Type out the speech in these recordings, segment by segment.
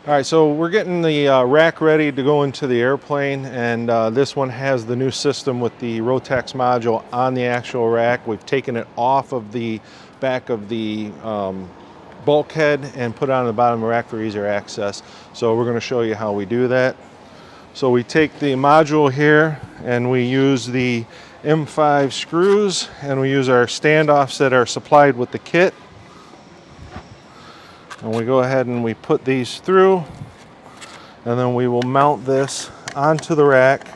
All right, so we're getting the rack ready to go into the airplane, and this one has the new system with the Rotax module on the actual rack. We've taken it off of the back of the bulkhead and put it on the bottom of the rack for easier access. So we're going to show you how we do that. So we take the module here and we use the M5 screws, and we use our standoffs that are supplied with the kit. And we go ahead and we put these through, and then we will mount this onto the rack,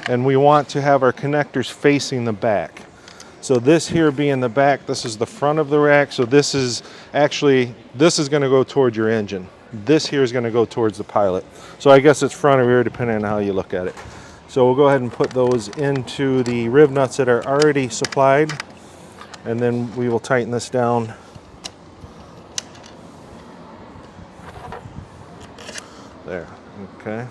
and we want to have our connectors facing the back. So this here being the back, this is the front of the rack. So this is going to go towards your engine. This here is going to go towards the pilot. So I guess it's front or rear depending on how you look at it. So we'll go ahead and put those into the rib nuts that are already supplied, and then we will tighten this down. There, okay.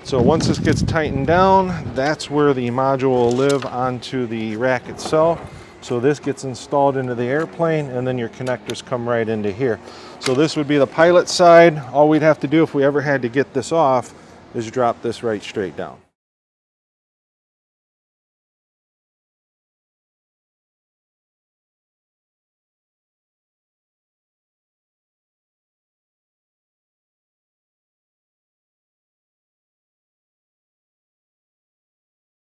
So once this gets tightened down, that's where the module will live onto the rack itself. So this gets installed into the airplane, and then your connectors come right into here. So this would be the pilot side. All we'd have to do if we ever had to get this off is drop this right straight down.